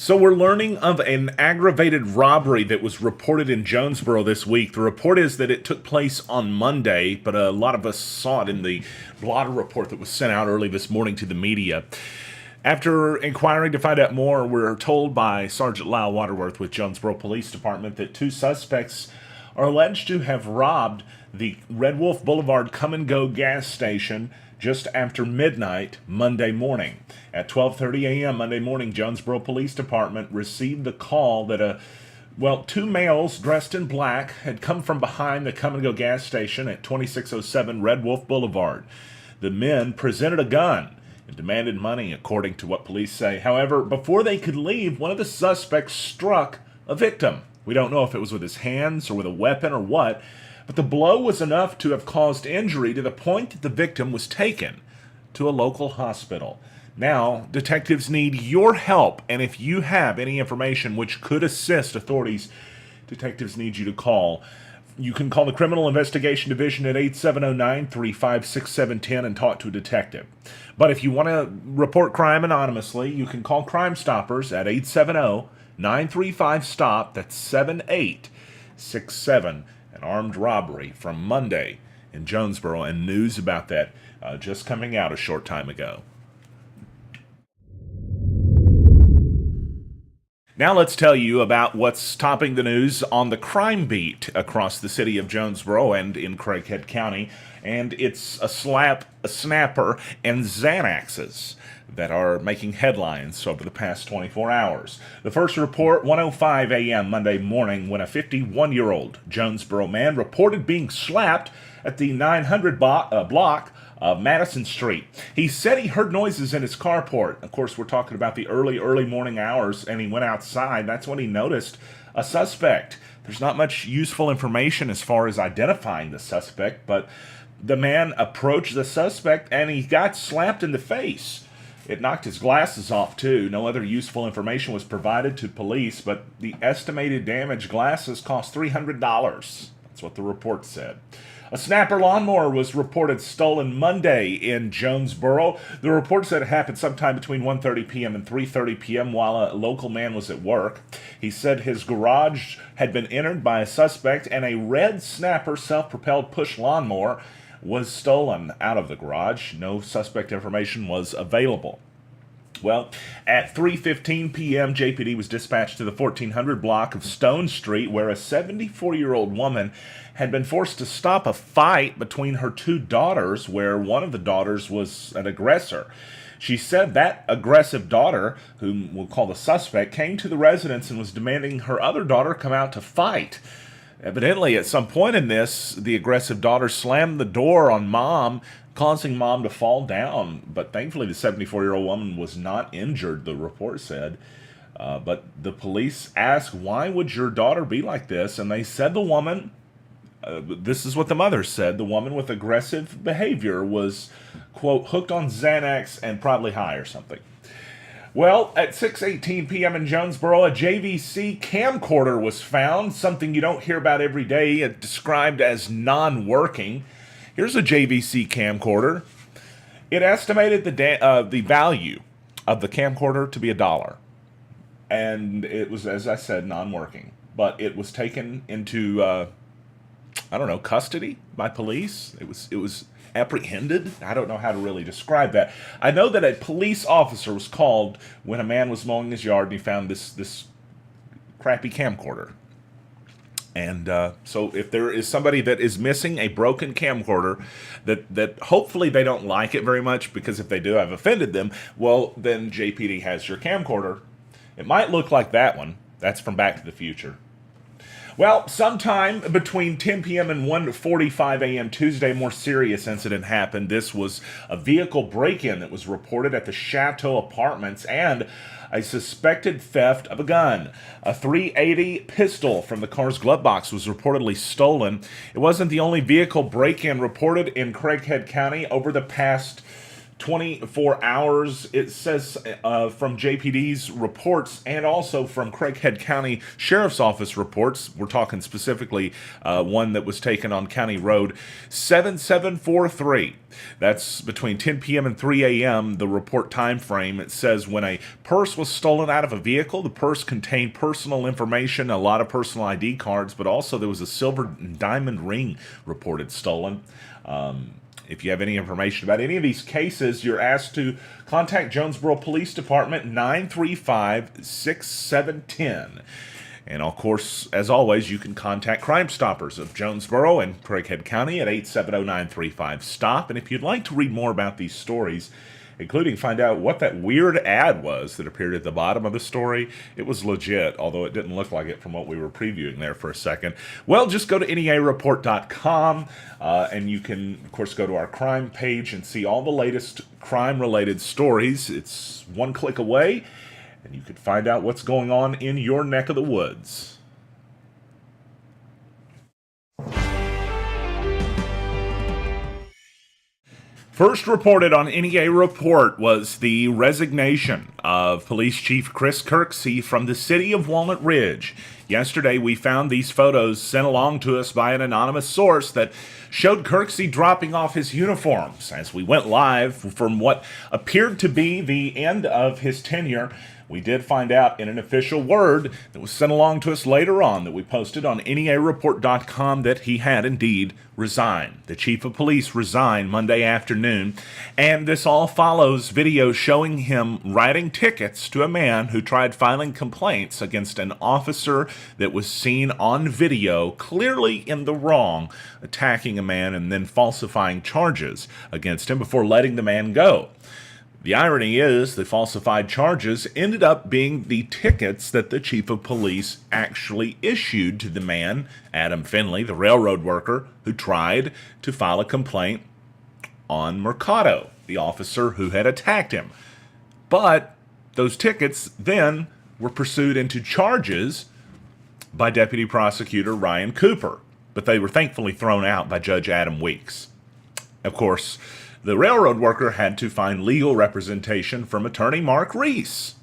So we're learning of an aggravated robbery that was reported in Jonesboro this week. The report is that it took place on Monday, but a lot of us saw it in the blotter report that was sent out early this morning to the media. After inquiring to find out more, we're told by Sergeant Lyle Waterworth with Jonesboro Police Department that two suspects are alleged to have robbed the Red Wolf Boulevard Kum and Go gas station just after midnight Monday morning. At 12:30 a.m. Monday morning, Jonesboro Police Department received the call that two males dressed in black had come from behind the Kum and Go gas station at 2607 Red Wolf Boulevard. The men presented a gun and demanded money, according to what police say. However, before they could leave, one of the suspects struck a victim. We don't know if it was with his hands or with a weapon or what, but the blow was enough to have caused injury to the point that the victim was taken to a local hospital. Now, detectives need your help, and if you have any information which could assist authorities, detectives need you to call. You can call the Criminal Investigation Division at 870-935-6710 and talk to a detective. But if you want to report crime anonymously, you can call Crime Stoppers at 870-935-STOP. That's 7867. An armed robbery from Monday in Jonesboro, and news about that just coming out a short time ago. Now let's tell you about what's topping the news on the crime beat across the city of Jonesboro and in Craighead County. And it's a snapper, and Xanaxes that are making headlines over the past 24 hours. The first report, 1:05 a.m. Monday morning, when a 51-year-old Jonesboro man reported being slapped at the 900 block of Madison Street. He said he heard noises in his carport. Of course, we're talking about the early morning hours, and he went outside. That's when he noticed a suspect. There's not much useful information as far as identifying the suspect, but the man approached the suspect, and he got slapped in the face. It knocked his glasses off, too. No other useful information was provided to police, but the estimated damaged glasses cost $300. That's what the report said. A snapper lawnmower was reported stolen Monday in Jonesboro. The report said it happened sometime between 1:30 p.m. and 3:30 p.m. while a local man was at work. He said his garage had been entered by a suspect, and a red snapper self-propelled push lawnmower was stolen out of the garage. No suspect information was available. Well, at 3:15 p.m., JPD was dispatched to the 1400 block of Stone Street, where a 74-year-old woman had been forced to stop a fight between her two daughters, where one of the daughters was an aggressor. She said that aggressive daughter, whom we'll call the suspect, came to the residence and was demanding her other daughter come out to fight. Evidently, at some point in this, the aggressive daughter slammed the door on Mom, causing Mom to fall down. But thankfully, the 74-year-old woman was not injured, the report said. But the police asked, why would your daughter be like this? And they said the woman, this is what the mother said, the woman with aggressive behavior was, quote, hooked on Xanax and probably high or something. Well, at 6:18 p.m. in Jonesboro, a JVC camcorder was found, something you don't hear about every day, described as non-working. Here's a JVC camcorder. It estimated the value of the camcorder to be $1. And it was, as I said, non-working. But it was taken into, custody by police. It was apprehended. I don't know how to really describe that. I know that a police officer was called when a man was mowing his yard and he found this crappy camcorder. And so if there is somebody that is missing a broken camcorder, that hopefully they don't like it very much, because if they do, I've offended them, well, then JPD has your camcorder. It might look like that one. That's from Back to the Future. Well, sometime between 10 p.m. and 1:45 a.m. Tuesday, a more serious incident happened. This was a vehicle break-in that was reported at the Chateau Apartments, and a suspected theft of a gun. A .380 pistol from the car's glove box was reportedly stolen. It wasn't the only vehicle break-in reported in Craighead County over the past 24 hours. It says from JPD's reports and also from Craighead County Sheriff's Office reports, we're talking specifically one that was taken on County Road 7743. That's between 10 p.m. and 3 a.m., the report time frame. It says when a purse was stolen out of a vehicle, the purse contained personal information, a lot of personal ID cards, but also there was a silver and diamond ring reported stolen. If you have any information about any of these cases, you're asked to contact Jonesboro Police Department 935-6710. And of course, as always, you can contact Crime Stoppers of Jonesboro and Craighead County at 870-935-STOP. And if you'd like to read more about these stories, including find out what that weird ad was that appeared at the bottom of the story, it was legit, although it didn't look like it from what we were previewing there for a second. Well, just go to NEAreport.com, and you can, of course, go to our crime page and see all the latest crime-related stories. It's one click away, and you can find out what's going on in your neck of the woods. First reported on NEA Report was the resignation of Police Chief Chris Kirksey from the city of Walnut Ridge. Yesterday, we found these photos sent along to us by an anonymous source that showed Kirksey dropping off his uniforms. As we went live from what appeared to be the end of his tenure, we did find out in an official word that was sent along to us later on that we posted on NEAreport.com that he had indeed resigned. The chief of police resigned Monday afternoon, and this all follows video showing him writing tickets to a man who tried filing complaints against an officer that was seen on video clearly in the wrong, attacking a man and then falsifying charges against him before letting the man go. The irony is the falsified charges ended up being the tickets that the chief of police actually issued to the man, Adam Finley, the railroad worker, who tried to file a complaint on Mercado, the officer who had attacked him. But those tickets then were pursued into charges by Deputy Prosecutor Ryan Cooper, but they were thankfully thrown out by Judge Adam Weeks. Of course, the railroad worker had to find legal representation from attorney Mark Reese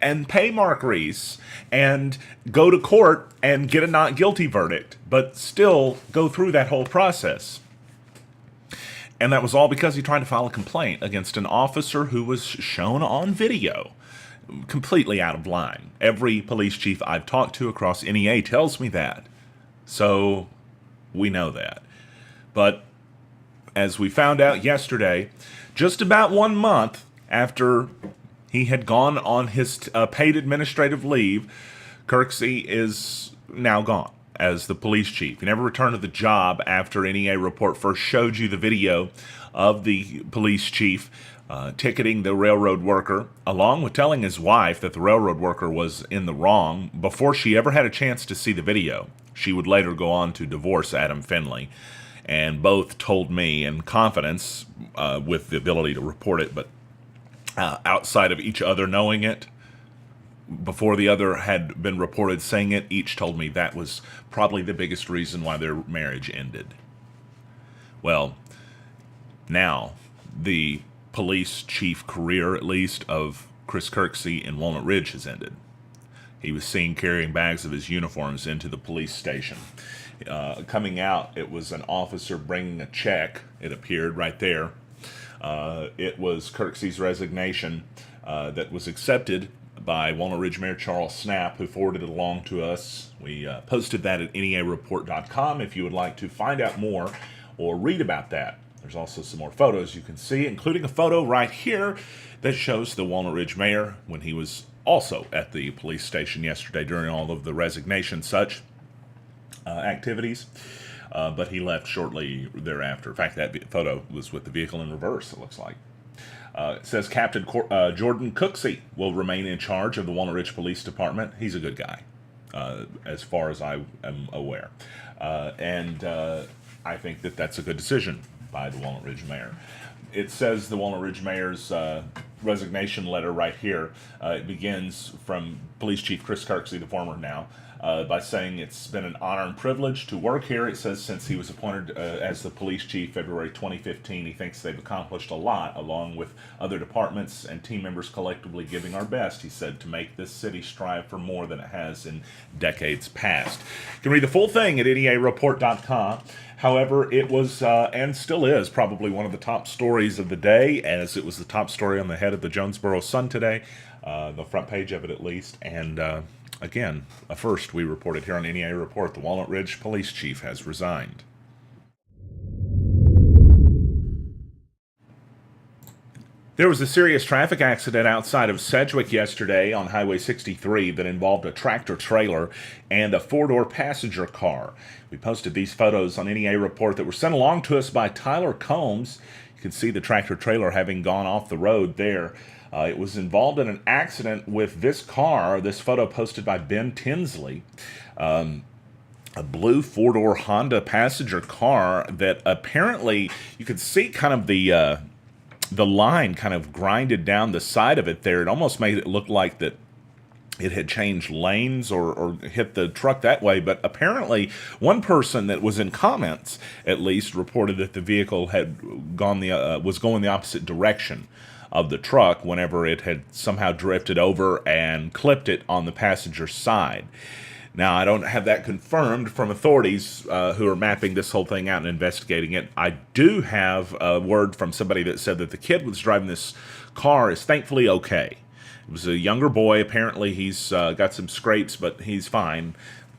and pay Mark Reese and go to court and get a not guilty verdict, but still go through that whole process. And that was all because he tried to file a complaint against an officer who was shown on video completely out of line. Every police chief I've talked to across NEA tells me that. So we know that. But as we found out yesterday, just about 1 month after he had gone on his paid administrative leave, Kirksey is now gone as the police chief. He never returned to the job after NEA Report first showed you the video of the police chief ticketing the railroad worker, along with telling his wife that the railroad worker was in the wrong before she ever had a chance to see the video. She would later go on to divorce Adam Finley. And both told me in confidence, with the ability to report it, but outside of each other knowing it, before the other had been reported saying it, each told me that was probably the biggest reason why their marriage ended. Well, now the police chief career, at least, of Chris Kirksey in Walnut Ridge has ended. He was seen carrying bags of his uniforms into the police station. Coming out, it was an officer bringing a check. It appeared right there. It was Kirksey's resignation that was accepted by Walnut Ridge Mayor Charles Snapp, who forwarded it along to us. We posted that at NEAreport.com if you would like to find out more or read about that. There's also some more photos you can see, including a photo right here that shows the Walnut Ridge mayor when he was also at the police station yesterday during all of the resignation such activities, but he left shortly thereafter. In fact, that photo was with the vehicle in reverse, it looks like. It says Captain Jordan Cooksey will remain in charge of the Walnut Ridge Police Department. He's a good guy, as far as I am aware. And I think that that's a good decision by the Walnut Ridge mayor. It says the Walnut Ridge mayor's resignation letter right here. It begins from Police Chief Chris Kirksey, the former now. by saying it's been an honor and privilege to work here. It says since he was appointed as the police chief February 2015, he thinks they've accomplished a lot, along with other departments and team members collectively giving our best, he said, to make this city strive for more than it has in decades past. You can read the full thing at NEAreport.com. However, it was and still is probably one of the top stories of the day, as it was the top story on the head of the Jonesboro Sun today, the front page of it at least. And again, a first we reported here on NEA Report, the Walnut Ridge police chief has resigned. There was a serious traffic accident outside of Sedgwick yesterday on Highway 63 that involved a tractor-trailer and a four-door passenger car. We posted these photos on NEA Report that were sent along to us by Tyler Combs. You can see the tractor-trailer having gone off the road there. It was involved in an accident with this car, this photo posted by Ben Tinsley. A blue four-door Honda passenger car that apparently you could see kind of the line kind of grinded down the side of it there. It almost made it look like that it had changed lanes or hit the truck that way. But apparently one person that was in comments, at least, reported that the vehicle had gone was going the opposite direction of the truck whenever it had somehow drifted over and clipped it on the passenger side. Now, I don't have that confirmed from authorities who are mapping this whole thing out and investigating it. I do have a word from somebody that said that the kid who was driving this car is thankfully okay. It was a younger boy. Apparently, he's got some scrapes, but he's fine.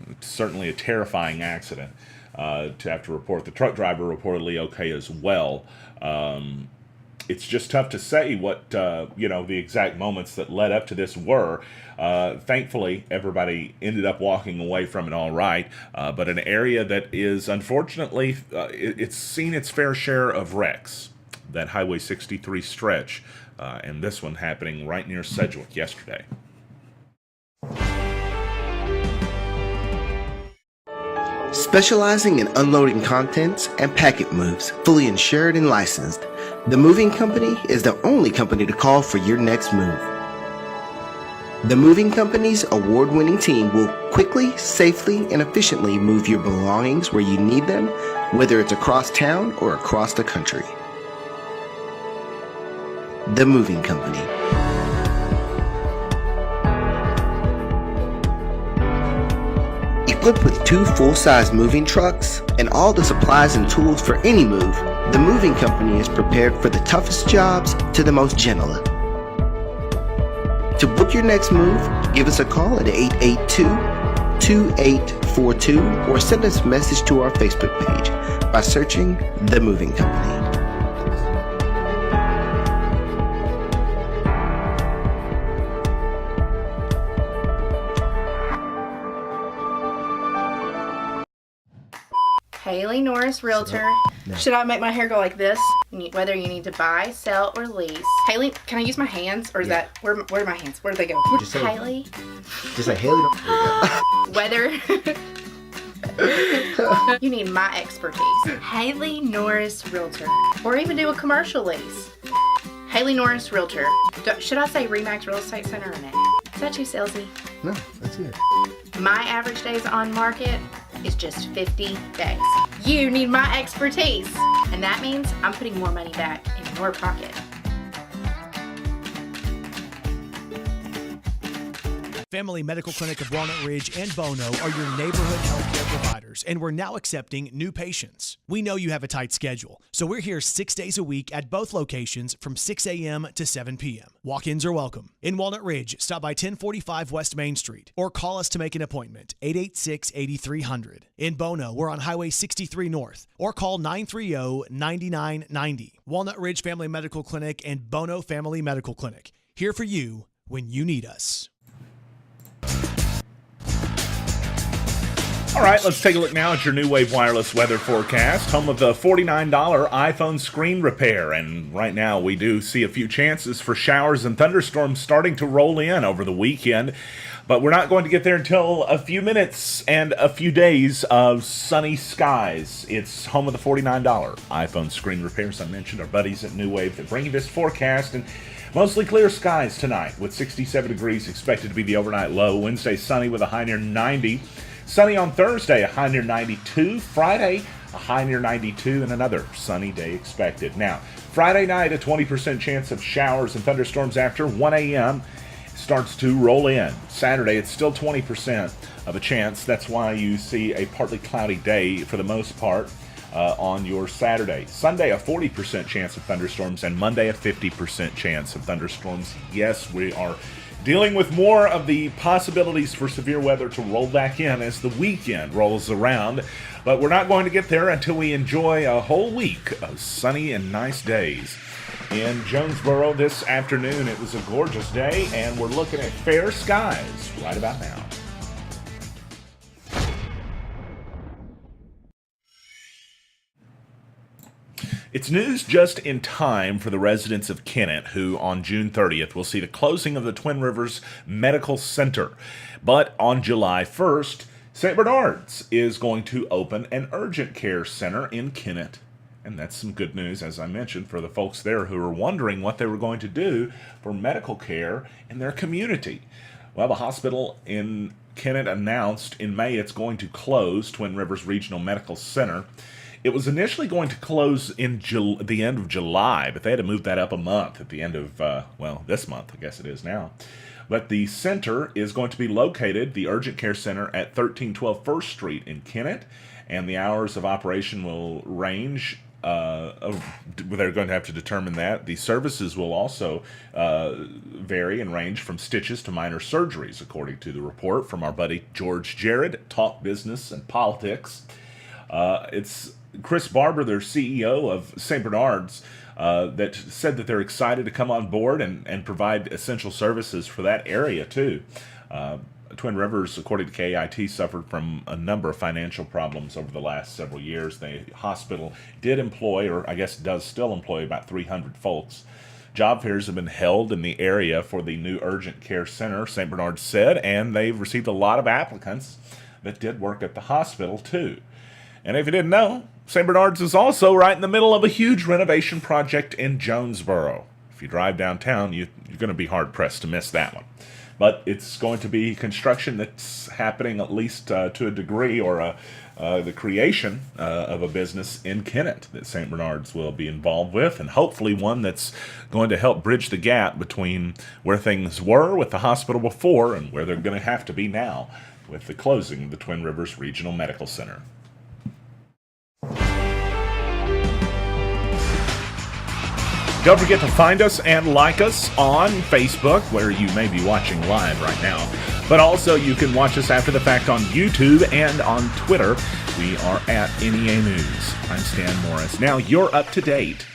It's certainly a terrifying accident to have to report. The truck driver reportedly okay as well. It's just tough to say what, the exact moments that led up to this were. Thankfully, everybody ended up walking away from it all right. But an area that is, unfortunately, it's seen its fair share of wrecks, that Highway 63 stretch, and this one happening right near Sedgwick yesterday. Specializing in unloading contents and packet moves, fully insured and licensed, The Moving Company is the only company to call for your next move. The Moving Company's award-winning team will quickly, safely, and efficiently move your belongings where you need them, whether it's across town or across the country. The Moving Company. Equipped with 2 full-size moving trucks and all the supplies and tools for any move, the Moving Company is prepared for the toughest jobs to the most gentle. To book your next move, give us a call at 882-2842 or send us a message to our Facebook page by searching The Moving Company. Haley Norris, realtor. Should I make my hair go like this? Whether you need to buy, sell, or lease. Haley, can I use my hands? Or is that, where are my hands? Where do they go? Just say, Haley. Just like Haley. Whether you need my expertise. Haley Norris, realtor. Or even do a commercial lease. Haley Norris, realtor. Should I say Remax Real Estate Center or no? Is that too salesy? No, that's good. My average days on market is just 50 days. You need my expertise. And that means I'm putting more money back in your pocket. Family Medical Clinic of Walnut Ridge and Bono are your neighborhood healthcare providers, and we're now accepting new patients. We know you have a tight schedule, so we're here 6 days a week at both locations from 6 a.m. to 7 p.m. Walk-ins are welcome. In Walnut Ridge, stop by 1045 West Main Street or call us to make an appointment, 886-8300. In Bono, we're on Highway 63 North or call 930-9990. Walnut Ridge Family Medical Clinic and Bono Family Medical Clinic, here for you when you need us. All right, let's take a look now at your New Wave Wireless weather forecast, home of the $49 iPhone screen repair. And right now we do see a few chances for showers and thunderstorms starting to roll in over the weekend. But we're not going to get there until a few minutes and a few days of sunny skies. It's home of the $49 iPhone screen repairs. I mentioned our buddies at New Wave that bring you this forecast. And mostly clear skies tonight with 67 degrees expected to be the overnight low. Wednesday sunny with a high near 90. Sunny on Thursday, a high near 92. Friday, a high near 92, and another sunny day expected. Now, Friday night, a 20% chance of showers and thunderstorms after 1 a.m. starts to roll in. Saturday, it's still 20% of a chance. That's why you see a partly cloudy day for the most part on your Saturday. Sunday, a 40% chance of thunderstorms, and Monday, a 50% chance of thunderstorms. Yes, we are dealing with more of the possibilities for severe weather to roll back in as the weekend rolls around, but we're not going to get there until we enjoy a whole week of sunny and nice days. In Jonesboro this afternoon, it was a gorgeous day, and we're looking at fair skies right about now. It's news just in time for the residents of Kennett, who on June 30th will see the closing of the Twin Rivers Medical Center. But on July 1st, St. Bernard's is going to open an urgent care center in Kennett. And that's some good news, as I mentioned, for the folks there who are wondering what they were going to do for medical care in their community. Well, the hospital in Kennett announced in May it's going to close Twin Rivers Regional Medical Center. It was initially going to close in the end of July, but they had to move that up a month at the end of, this month, I guess it is now. But the center is going to be located, the urgent care center, at 1312 First Street in Kennett, and the hours of operation will range. They're going to have to determine that. The services will also vary and range from stitches to minor surgeries, according to the report from our buddy George Jared, Talk Business and Politics. It's Chris Barber, their CEO of St. Bernard's, that said that they're excited to come on board and provide essential services for that area, too. Twin Rivers, according to KIT, suffered from a number of financial problems over the last several years. The hospital did employ, or I guess does still employ, about 300 folks. Job fairs have been held in the area for the new urgent care center, St. Bernard's said, and they've received a lot of applicants that did work at the hospital, too. And if you didn't know, St. Bernard's is also right in the middle of a huge renovation project in Jonesboro. If you drive downtown, you're going to be hard-pressed to miss that one. But it's going to be construction that's happening at least to a degree, or the creation of a business in Kennett that St. Bernard's will be involved with, and hopefully one that's going to help bridge the gap between where things were with the hospital before and where they're going to have to be now with the closing of the Twin Rivers Regional Medical Center. Don't forget to find us and like us on Facebook, where you may be watching live right now. But also you can watch us after the fact on YouTube and on Twitter. We are at NEA News. I'm Stan Morris. Now you're up to date.